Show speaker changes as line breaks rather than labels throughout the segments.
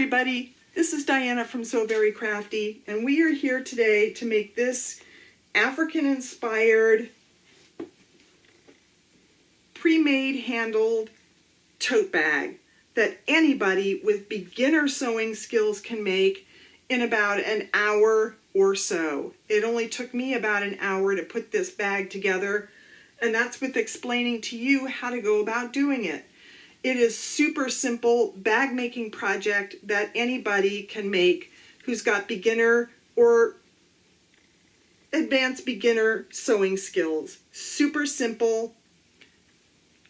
everybody, this is Diana from So Very Crafty, and we are here today to make this African-inspired, pre-made handled tote bag that anybody with beginner sewing skills can make in about an hour or so. It only took me about an hour to put this bag together, and that's with explaining to you how to go about doing it. It is super simple bag making project that anybody can make who's got beginner or advanced beginner sewing skills. Super simple.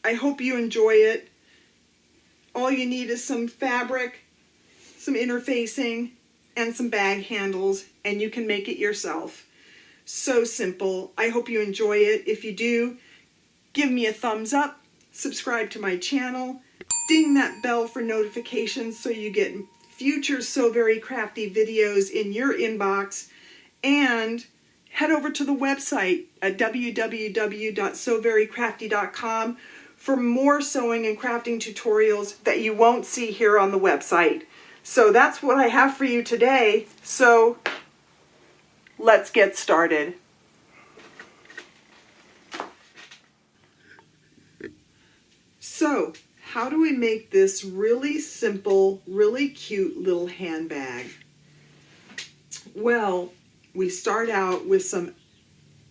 I hope you enjoy it. All you need is some fabric, some interfacing, and some bag handles, and you can make it yourself. So simple. I hope you enjoy it. If you do, give me a thumbs up. Subscribe to my channel, ding that bell for notifications so you get future So Very Crafty videos in your inbox, and head over to the website at www.soverycrafty.com for more sewing and crafting tutorials that you won't see here on the website. So that's what I have for you today. So let's get started. So, how do we make this really simple, really cute little handbag? Well, we start out with some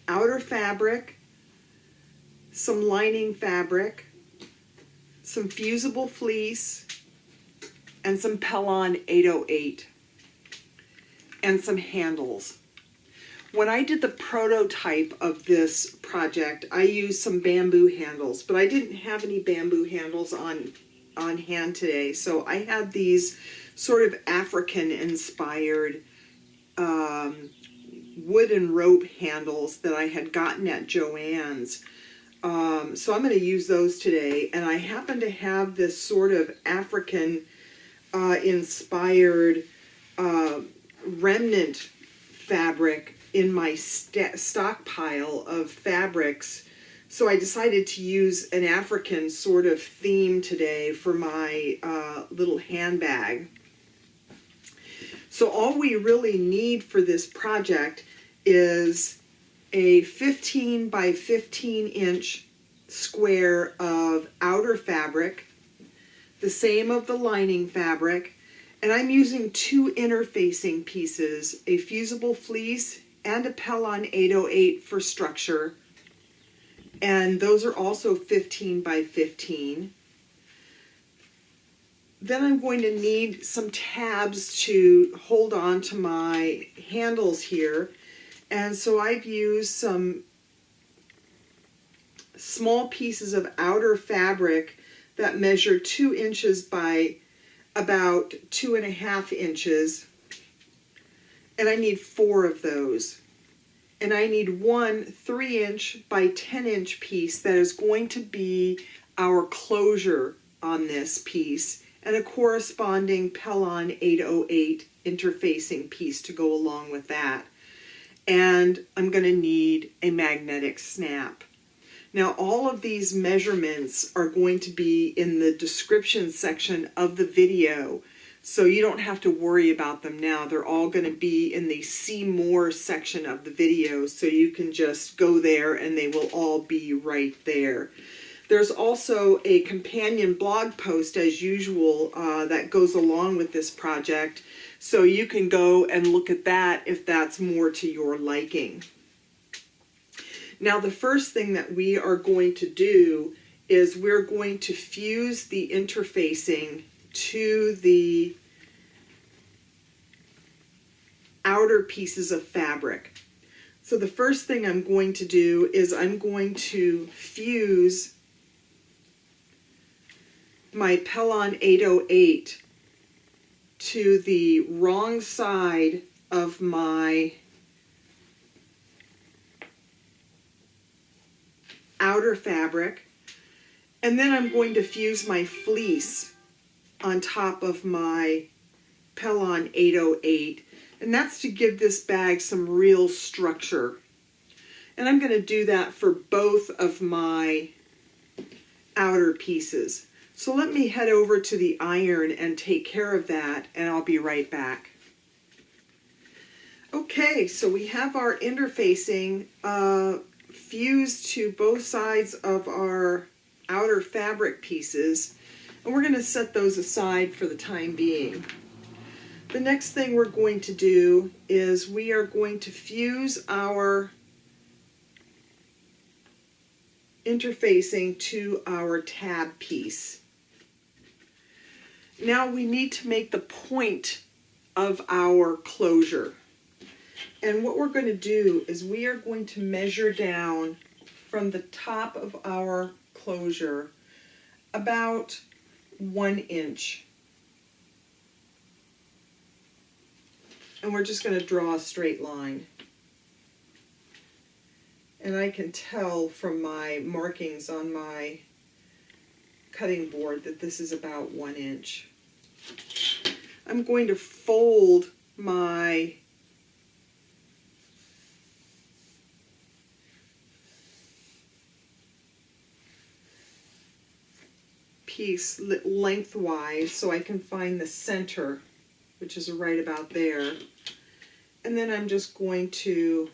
outer fabric, some lining fabric, some fusible fleece, and some Pellon 808, and some handles. When I did the prototype of this project, I used some bamboo handles, but I didn't have any bamboo handles on hand today. So I had these sort of African-inspired wooden rope handles that I had gotten at Joann's. So I'm going to use those today. And I happen to have this sort of African inspired remnant fabric in my stockpile of fabrics, so I decided to use an African sort of theme today for my little handbag. So all we really need for this project is a 15 by 15 inch square of outer fabric, the same of the lining fabric, and I'm using two interfacing pieces, a fusible fleece and a Pellon 808 for structure, and those are also 15 by 15. Then I'm going to need some tabs to hold on to my handles here, and so I've used some small pieces of outer fabric that measure 2 inches by about 2.5 inches. And I need 4 of those. And I need one 3-inch by 10-inch piece that is going to be our closure on this piece, and a corresponding Pellon 808 interfacing piece to go along with that. And I'm going to need a magnetic snap. Now, all of these measurements are going to be in the description section of the video, so you don't have to worry about them now. They're all going to be in the See More section of the video, so you can just go there and they will all be right there. There's also a companion blog post, as usual, that goes along with this project, so you can go and look at that if that's more to your liking. Now, the first thing that we are going to do is we're going to fuse the interfacing to the outer pieces of fabric. So the first thing I'm going to do is I'm going to fuse my Pellon 808 to the wrong side of my outer fabric, and then I'm going to fuse my fleece on top of my Pellon 808, and that's to give this bag some real structure. And I'm going to do that for both of my outer pieces. So let me head over to the iron and take care of that, and I'll be right back. Okay, so we have our interfacing fused to both sides of our outer fabric pieces, and we're going to set those aside for the time being. The next thing we're going to do is we are going to fuse our interfacing to our tab piece. Now we need to make the point of our closure. And what we're going to do is we are going to measure down from the top of our closure about 1 inch. And we're just going to draw a straight line. And I can tell from my markings on my cutting board that this is about 1 inch. I'm going to fold my piece lengthwise so I can find the center, which is right about there. And then I'm just going to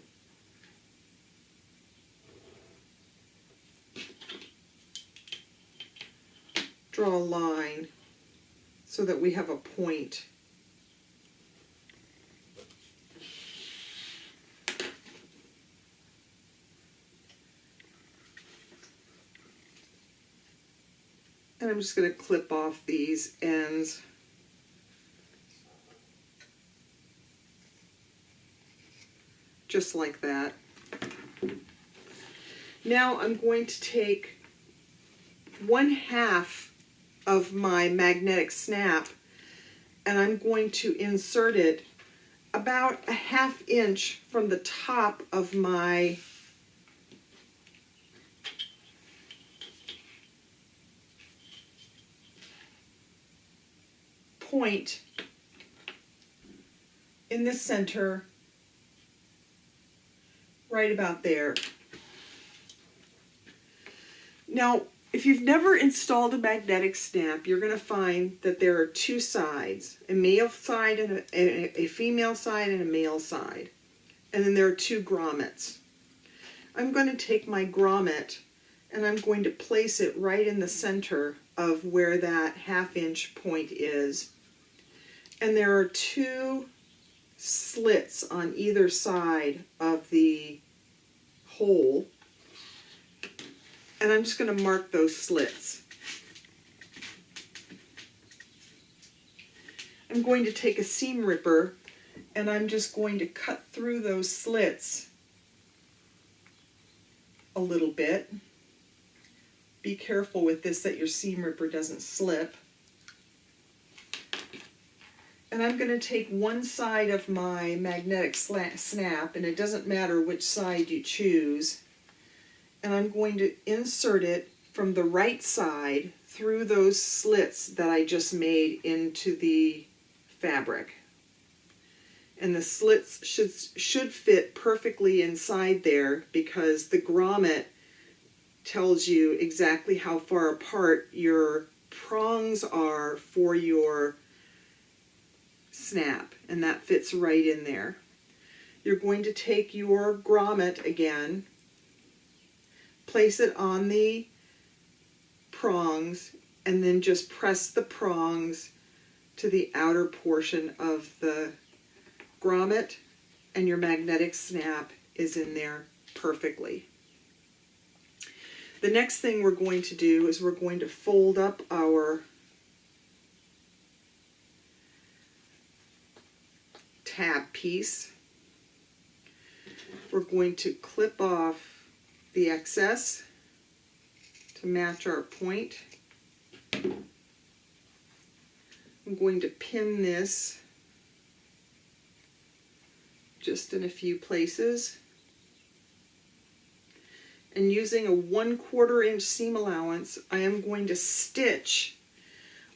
draw a line so that we have a point. And I'm just going to clip off these ends. Just like that. Now I'm going to take 1/2 of my magnetic snap and I'm going to insert it about a 1/2 inch from the top of my point in the center, right about there. Now, if you've never installed a magnetic snap, you're going to find that there are 2 sides, a male side and a female side and a male side. And then there are 2 grommets. I'm going to take my grommet and I'm going to place it right in the center of where that 1/2 inch point is. And there are 2 slits on either side of the hole. And I'm just going to mark those slits. I'm going to take a seam ripper and I'm just going to cut through those slits a little bit. Be careful with this that your seam ripper doesn't slip. And I'm going to take one side of my magnetic snap, and it doesn't matter which side you choose, and I'm going to insert it from the right side through those slits that I just made into the fabric. And the slits should fit perfectly inside there because the grommet tells you exactly how far apart your prongs are for your snap, and that fits right in there. You're going to take your grommet again, place it on the prongs, and then just press the prongs to the outer portion of the grommet, and your magnetic snap is in there perfectly. The next thing we're going to do is we're going to fold up our tab piece. We're going to clip off the excess to match our point. I'm going to pin this just in a few places. And using a 1/4 inch seam allowance, I am going to stitch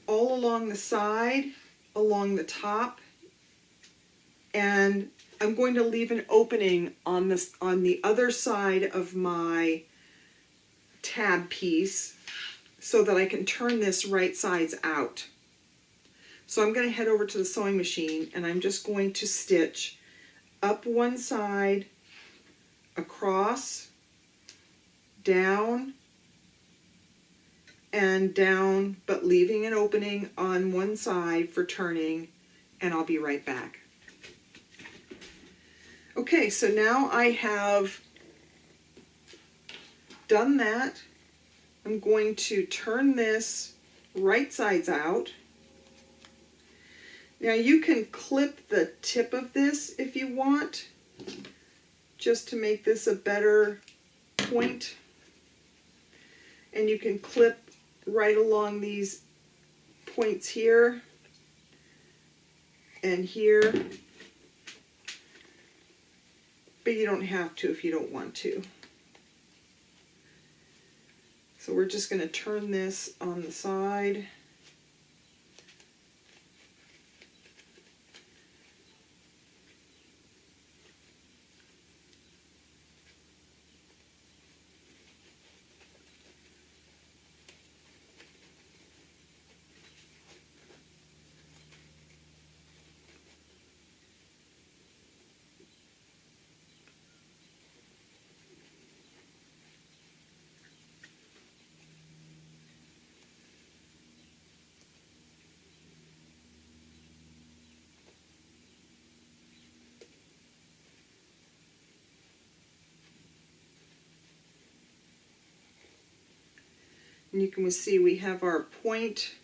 all along the side, along the top, and I'm going to leave an opening on the other side of my tab piece so that I can turn this right sides out. So I'm going to head over to the sewing machine and I'm just going to stitch up one side, across, down, and down, but leaving an opening on one side for turning, and I'll be right back. Okay, so now I have done that. I'm going to turn this right sides out. Now you can clip the tip of this if you want, just to make this a better point. And you can clip right along these points here and here, but you don't have to if you don't want to. So we're just going to turn this on the side. And you can see we have our point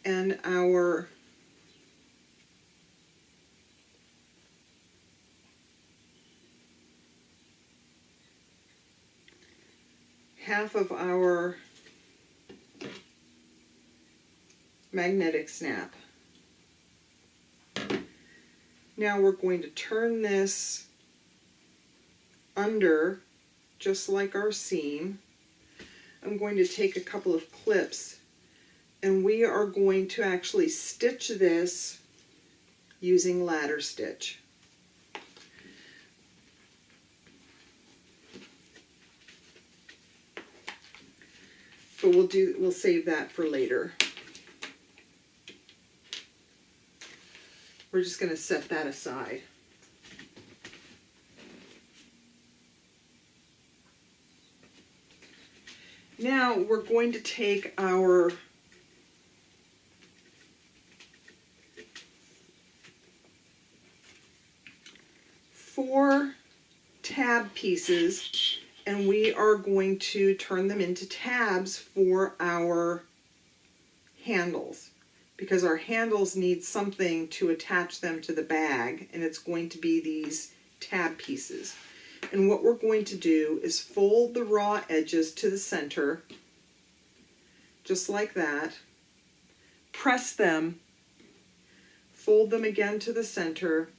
and our half of our magnetic snap. Now we're going to turn this under, just like our seam. I'm going to take a couple of clips and we are going to actually stitch this using ladder stitch. But we'll save that for later. We're just going to set that aside. Now we're going to take our four tab pieces and we are going to turn them into tabs for our handles, because our handles need something to attach them to the bag, and it's going to be these tab pieces. And what we're going to do is fold the raw edges to the center, just like that, press them, fold them again to the center,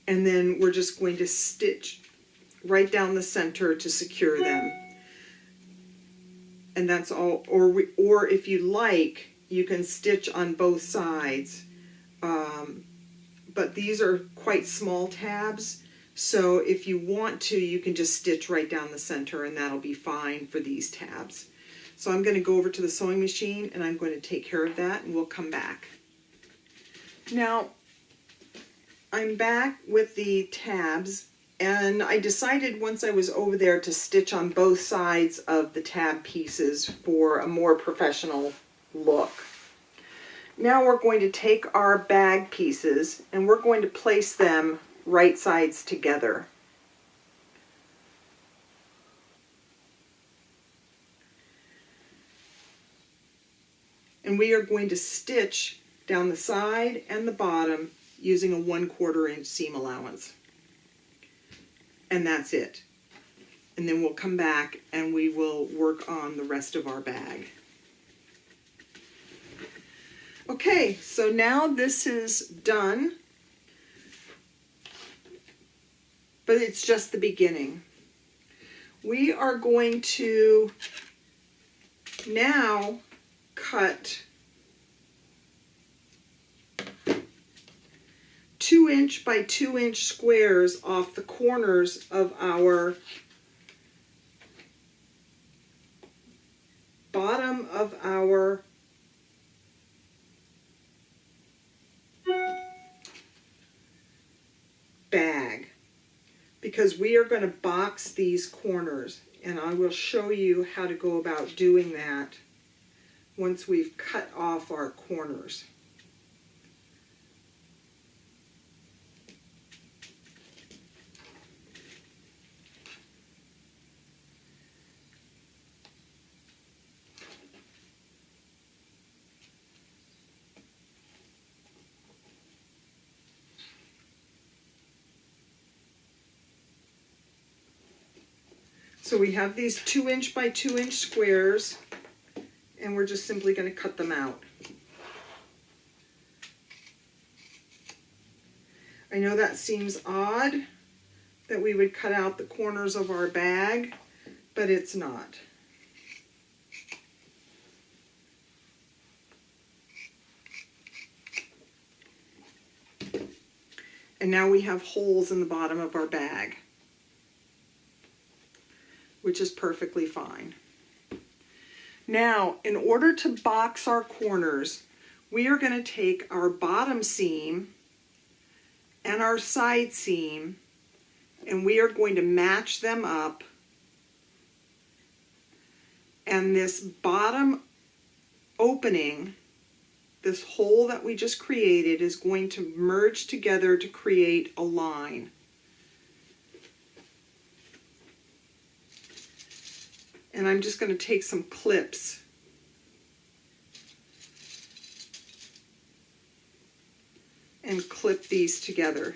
and then we're just going to stitch right down the center to secure them. And that's all. Or if you like, you can stitch on both sides. But these are quite small tabs, so if you want to, you can just stitch right down the center and that'll be fine for these tabs. So I'm going to go over to the sewing machine and I'm going to take care of that and we'll come back. Now, I'm back with the tabs, and I decided once I was over there to stitch on both sides of the tab pieces for a more professional look. Now we're going to take our bag pieces and we're going to place them right sides together. And we are going to stitch down the side and the bottom using a 1/4 inch seam allowance. And that's it. And then we'll come back and we will work on the rest of our bag. Okay, so now this is done, but it's just the beginning. We are going to now cut 2-inch by 2-inch squares off the corners of our bottom of our bag, because we are going to box these corners, and I will show you how to go about doing that once we've cut off our corners. So we have these 2" by 2" squares, and we're just simply going to cut them out. I know that seems odd that we would cut out the corners of our bag, but it's not. And now we have holes in the bottom of our bag, which is perfectly fine. Now, in order to box our corners, we are going to take our bottom seam and our side seam, and we are going to match them up. And this bottom opening, this hole that we just created, is going to merge together to create a line. And I'm just going to take some clips and clip these together.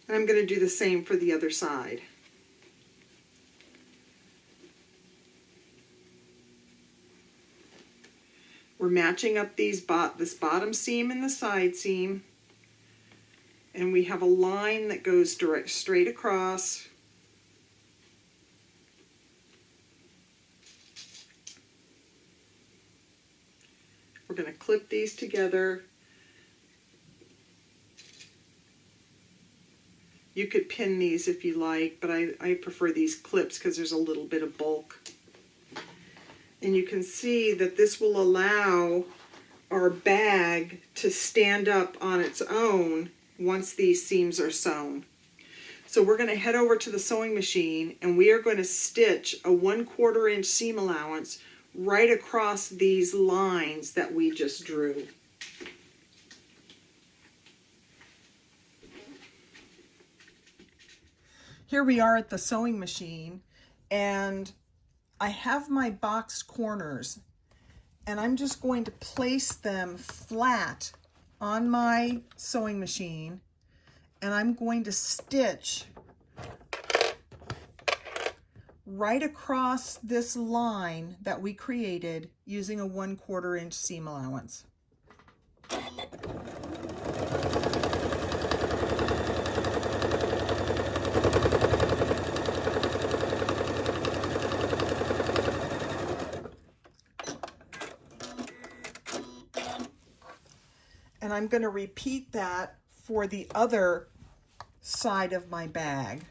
And I'm going to do the same for the other side. We're matching up this bottom seam and the side seam. And we have a line that goes straight across. We're going to clip these together. You could pin these if you like, but I prefer these clips because there's a little bit of bulk. And you can see that this will allow our bag to stand up on its own once these seams are sewn. So we're going to head over to the sewing machine, and we are going to stitch a 1/4 inch seam allowance right across these lines that we just drew. Here we are at the sewing machine, and I have my boxed corners, and I'm just going to place them flat on my sewing machine, and I'm going to stitch right across this line that we created using a 1/4 inch seam allowance. And I'm going to repeat that for the other side of my bag.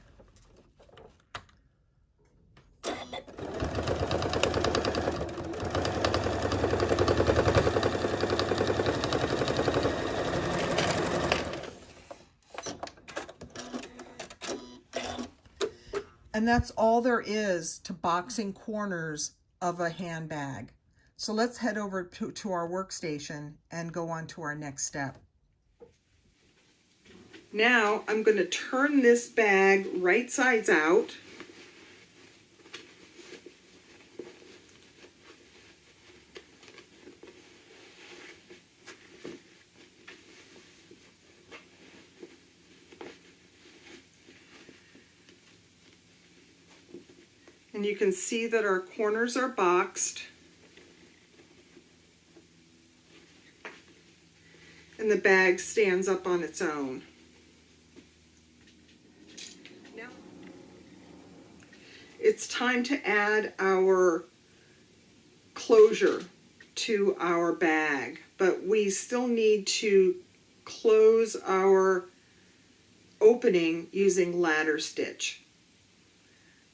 And that's all there is to boxing corners of a handbag. So let's head over to our workstation and go on to our next step. Now I'm going to turn this bag right sides out. And you can see that our corners are boxed. And the bag stands up on its own. Now, it's time to add our closure to our bag, but we still need to close our opening using ladder stitch.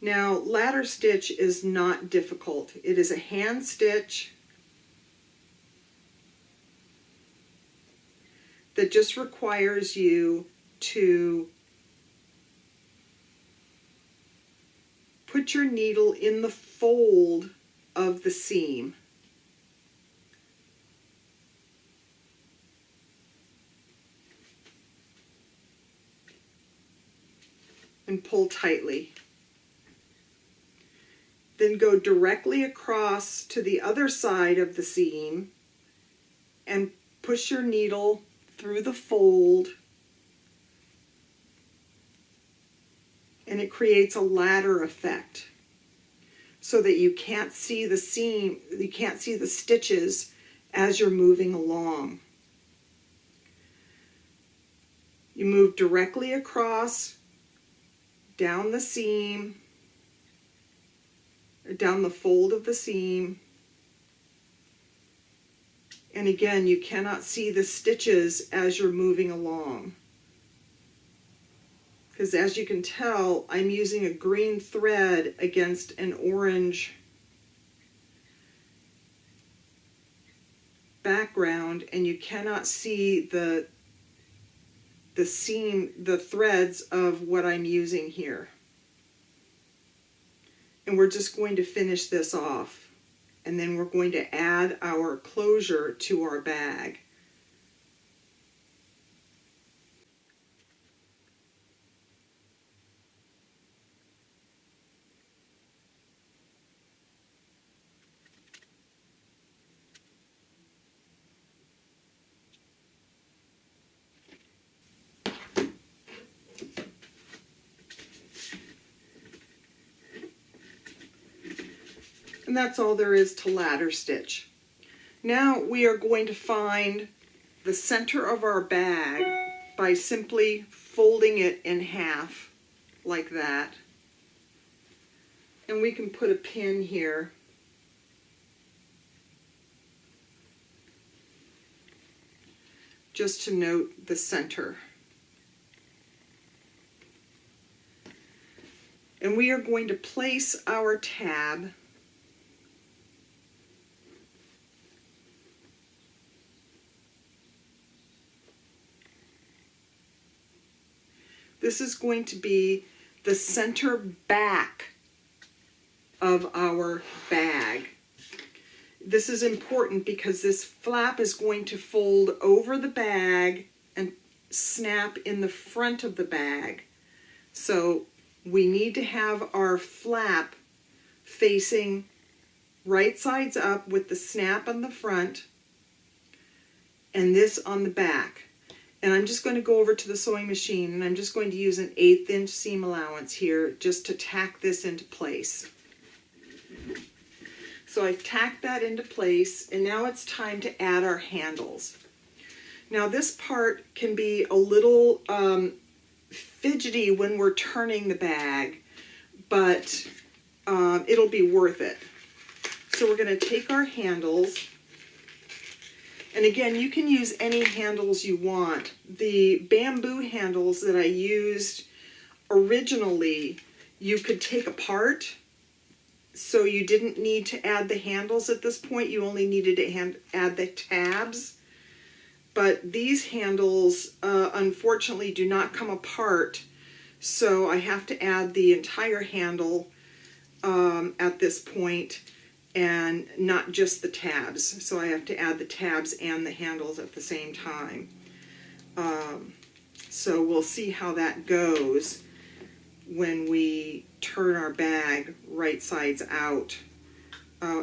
Now, ladder stitch is not difficult. It is a hand stitch that just requires you to put your needle in the fold of the seam. And pull tightly. Then go directly across to the other side of the seam and push your needle through the fold, and it creates a ladder effect so that you can't see the seam, you can't see the stitches as you're moving along. You move directly across, down the seam, down the fold of the seam, and again, you cannot see the stitches as you're moving along. Because as you can tell, I'm using a green thread against an orange background, and you cannot see the seam, the threads of what I'm using here. And we're just going to finish this off, and then we're going to add our closure to our bag. And that's all there is to ladder stitch. Now we are going to find the center of our bag by simply folding it in half like that. And we can put a pin here. Just to note the center. And we are going to place our tab This is going to be the center back of our bag. This is important because this flap is going to fold over the bag and snap in the front of the bag. So we need to have our flap facing right sides up with the snap on the front and this on the back. And I'm just going to go over to the sewing machine and I'm just going to use an 1/8 inch seam allowance here just to tack this into place. So I've tacked that into place, and now it's time to add our handles. Now this part can be a little fidgety when we're turning the bag, but it'll be worth it. So we're going to take our handles, and again, you can use any handles you want. The bamboo handles that I used originally, you could take apart. So you didn't need to add the handles at this point, you only needed to add the tabs. But these handles, unfortunately, do not come apart, so I have to add the entire handle at this point, and not just the tabs. So I have to add the tabs and the handles at the same time. So we'll see how that goes when we turn our bag right sides out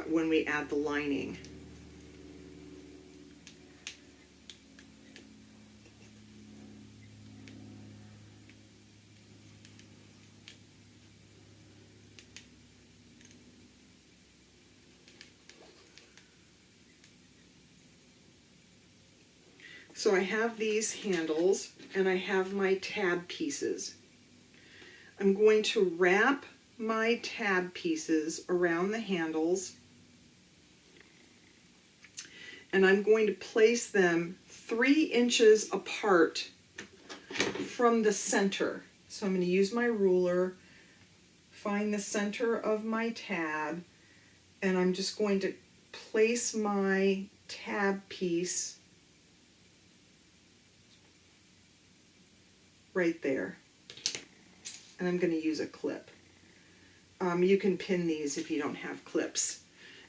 when we add the lining. So I have these handles and I have my tab pieces. I'm going to wrap my tab pieces around the handles, and I'm going to place them 3 inches apart from the center. So I'm going to use my ruler, find the center of my tab, and I'm just going to place my tab piece right there. And I'm going to use a clip. You can pin these if you don't have clips.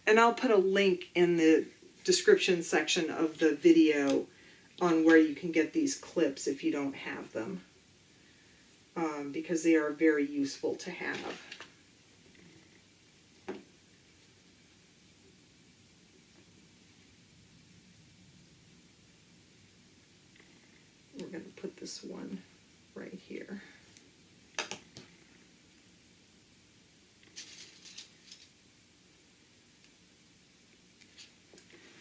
And I'll put a link in the description section of the video on where you can get these clips if you don't have them, because they are very useful to have. We're going to put this one right here.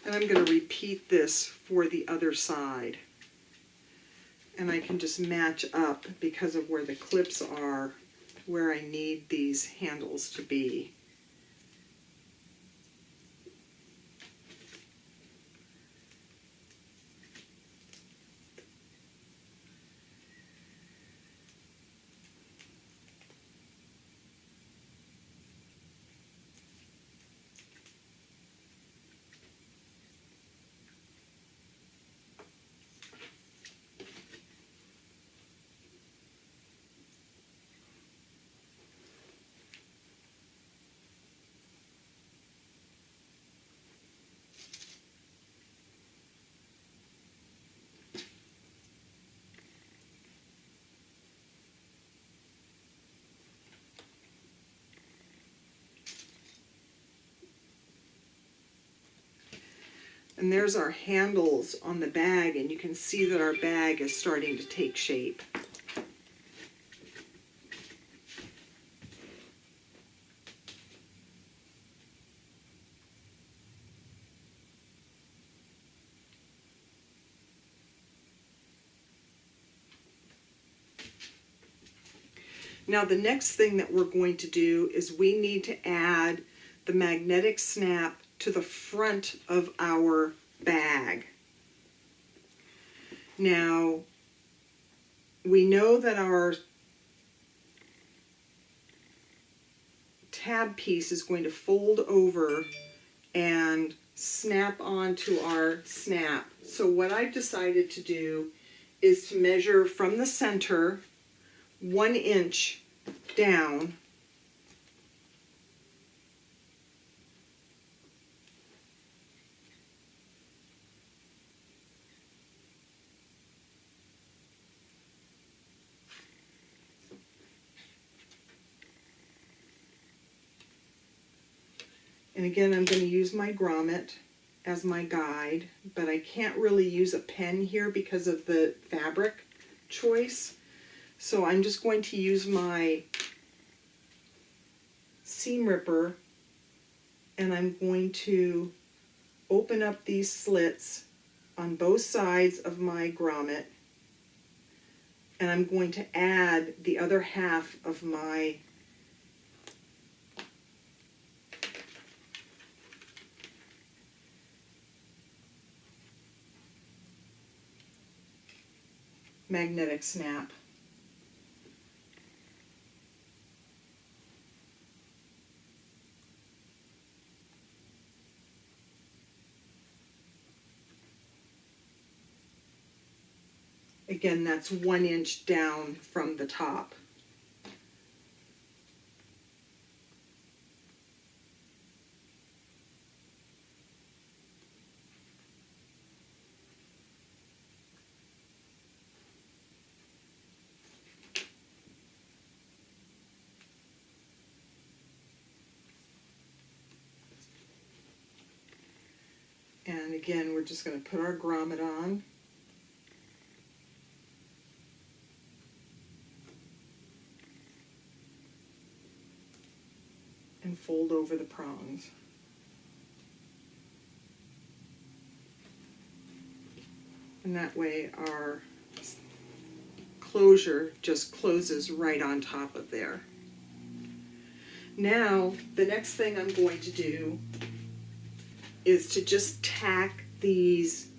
And I'm going to repeat this for the other side. And I can just match up, because of where the clips are, where I need these handles to be. And there's our handles on the bag, and you can see that our bag is starting to take shape. Now the next thing that we're going to do is we need to add the magnetic snap to the front of our bag. Now, we know that our tab piece is going to fold over and snap onto our snap. So what I've decided to do is to measure from the center 1 inch down, and again I'm going to use my grommet as my guide, but I can't really use a pen here because of the fabric choice. So I'm just going to use my seam ripper, and I'm going to open up these slits on both sides of my grommet, and I'm going to add the other half of my magnetic snap. Again, that's 1 inch down from the top. And again, we're just going to put our grommet on. And fold over the prongs. And that way our closure just closes right on top of there. Now, the next thing I'm going to do is to just tack these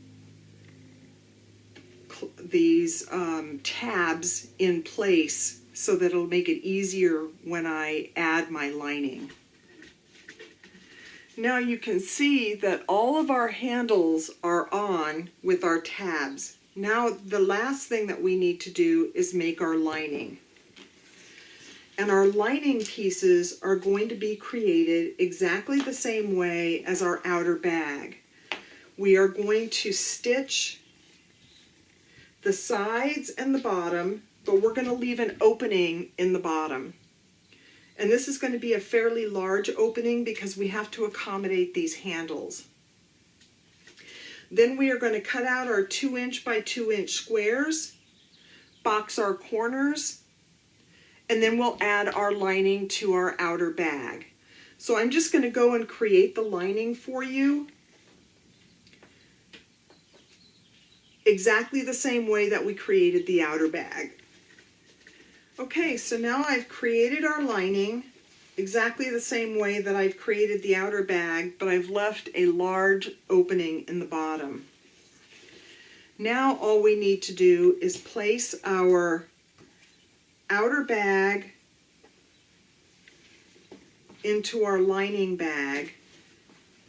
tabs in place so that it'll make it easier when I add my lining. Now you can see that all of our handles are on with our tabs. Now the last thing that we need to do is make our lining. And our lining pieces are going to be created exactly the same way as our outer bag. We are going to stitch the sides and the bottom, but we're going to leave an opening in the bottom. And this is going to be a fairly large opening because we have to accommodate these handles. Then we are going to cut out our 2" by 2" squares, box our corners, and then we'll add our lining to our outer bag. So I'm just going to go and create the lining for you exactly the same way that we created the outer bag. Okay, so now I've created our lining exactly the same way that I've created the outer bag, but I've left a large opening in the bottom. Now all we need to do is place our outer bag into our lining bag,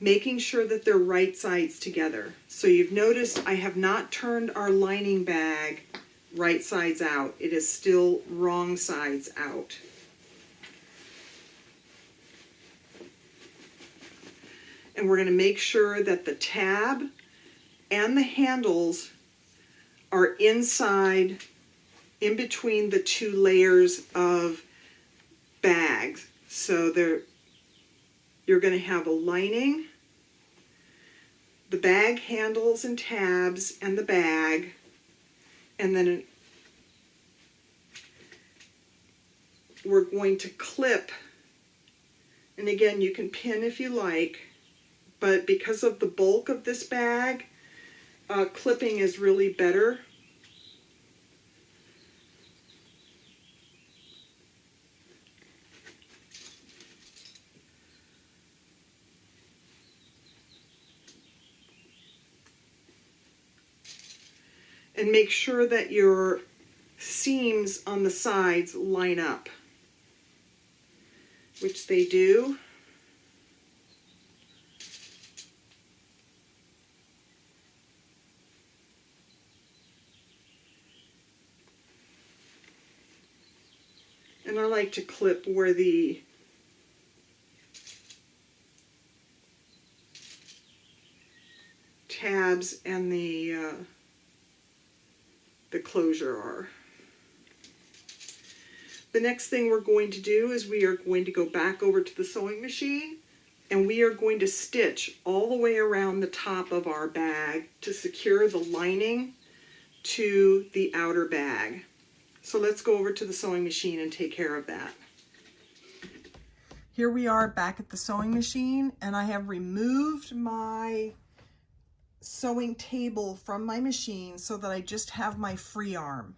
making sure that they're right sides together. So you've noticed I have not turned our lining bag right sides out. It is still wrong sides out. And we're going to make sure that the tab and the handles are inside, in between the two layers of bags. So you're going to have a lining, the bag handles and tabs, and the bag, and then we're going to clip, and again you can pin if you like, but because of the bulk of this bag, clipping is really better. And make sure that your seams on the sides line up, which they do. And I like to clip where the tabs and the closure are. The next thing we're going to do is we are going to go back over to the sewing machine, and we are going to stitch all the way around the top of our bag to secure the lining to the outer bag. So let's go over to the sewing machine and take care of that. Here we are back at the sewing machine, and I have removed my sewing table from my machine so that I just have my free arm.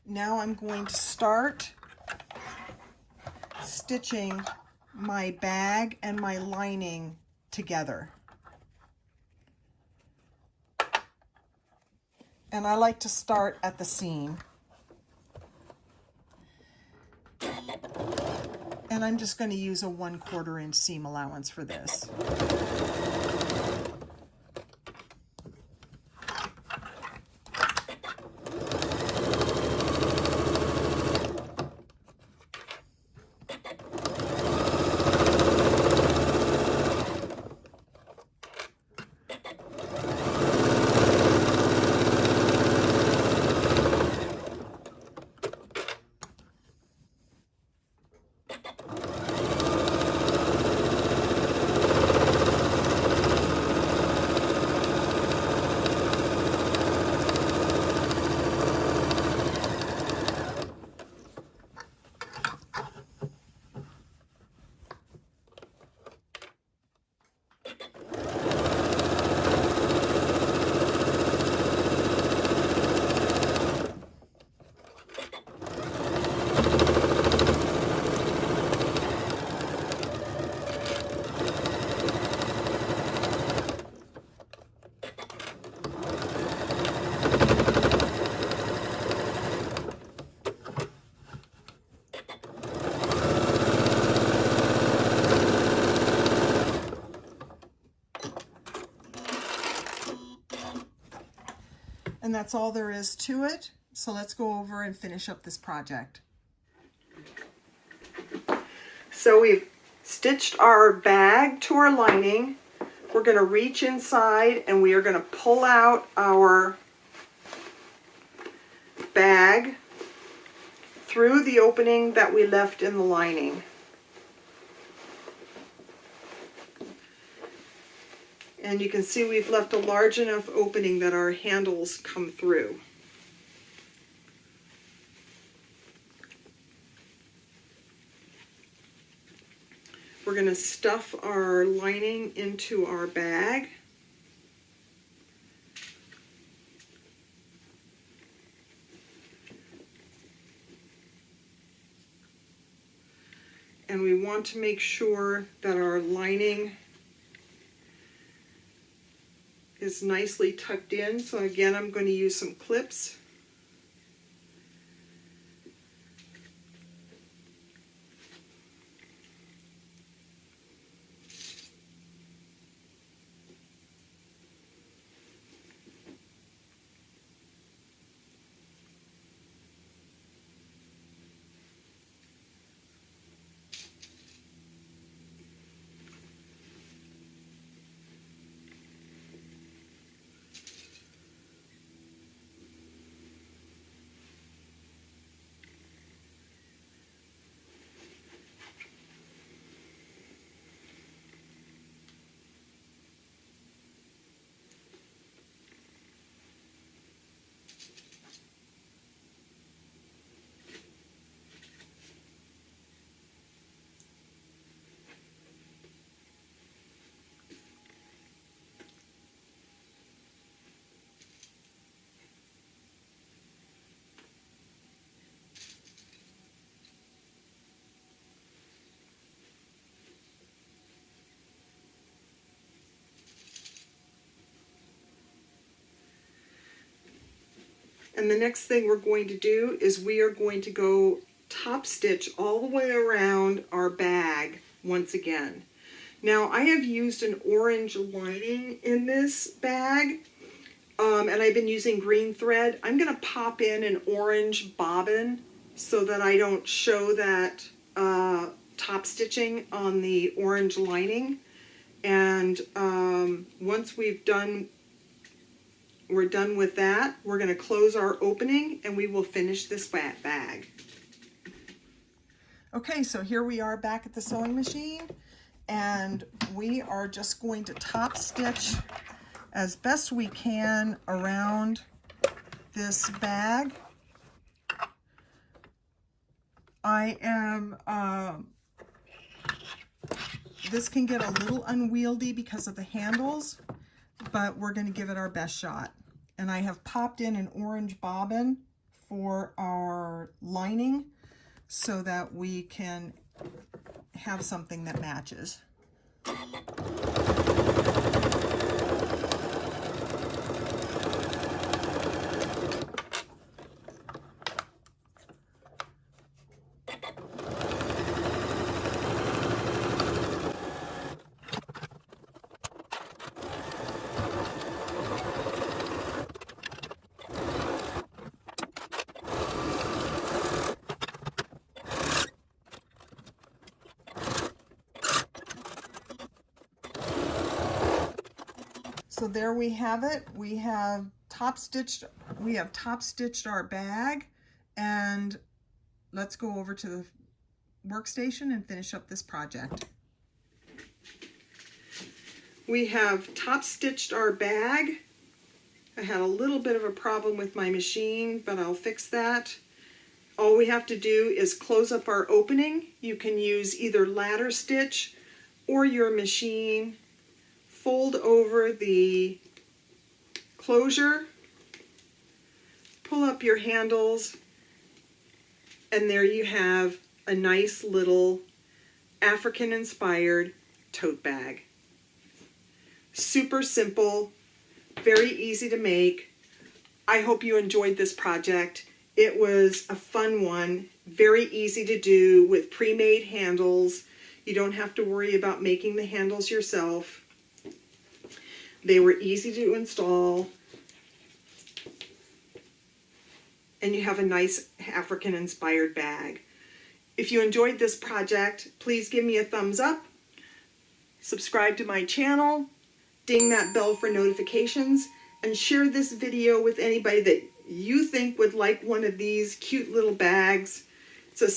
Now I'm going to start stitching my bag and my lining together. And I like to start at the seam. And I'm just going to use a 1/4 inch seam allowance for this. And that's all there is to it. So let's go over and finish up this project. So we've stitched our bag to our lining. We're going to reach inside and we are going to pull out our bag through the opening that we left in the lining. And you can see we've left a large enough opening that our handles come through. We're going to stuff our lining into our bag. And we want to make sure that our lining is nicely tucked in. So again, I'm going to use some clips. And the next thing we're going to do is we are going to go top stitch all the way around our bag once again. Now I have used an orange lining in this bag and I've been using green thread. I'm going to pop in an orange bobbin so that I don't show that top stitching on the orange lining. And once we're done with that, we're going to close our opening and we will finish this bag. Okay, so here we are back at the sewing machine and we are just going to top stitch as best we can around this bag. This can get a little unwieldy because of the handles, but we're going to give it our best shot. And I have popped in an orange bobbin for our lining so that we can have something that matches. So there we have it. We have top stitched our bag, and let's go over to the workstation and finish up this project. We have top stitched our bag. I had a little bit of a problem with my machine, but I'll fix that. All we have to do is close up our opening. You can use either ladder stitch or your machine. Fold over the closure, pull up your handles, and there you have a nice little African-inspired tote bag. Super simple, very easy to make. I hope you enjoyed this project. It was a fun one, very easy to do with pre-made handles. You don't have to worry about making the handles yourself. They were easy to install. and you have a nice African inspired bag. If you enjoyed this project, please give me a thumbs up, subscribe to my channel, ding that bell for notifications, and share this video with anybody that you think would like one of these cute little bags. It's a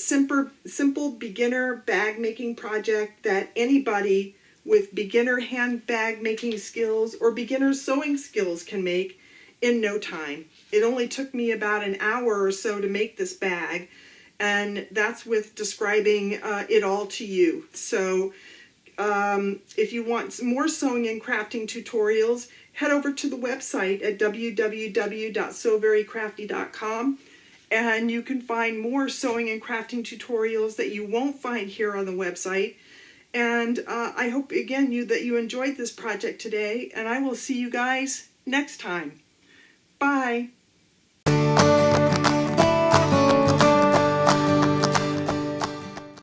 simple beginner bag making project that anybody with beginner handbag making skills or beginner sewing skills can make in no time. It only took me about an hour or so to make this bag, and that's with describing it all to you. So if you want more sewing and crafting tutorials, head over to the website at www.sewverycrafty.com, and you can find more sewing and crafting tutorials that you won't find here on the website. And I hope again that you enjoyed this project today, and I will see you guys next time. Bye.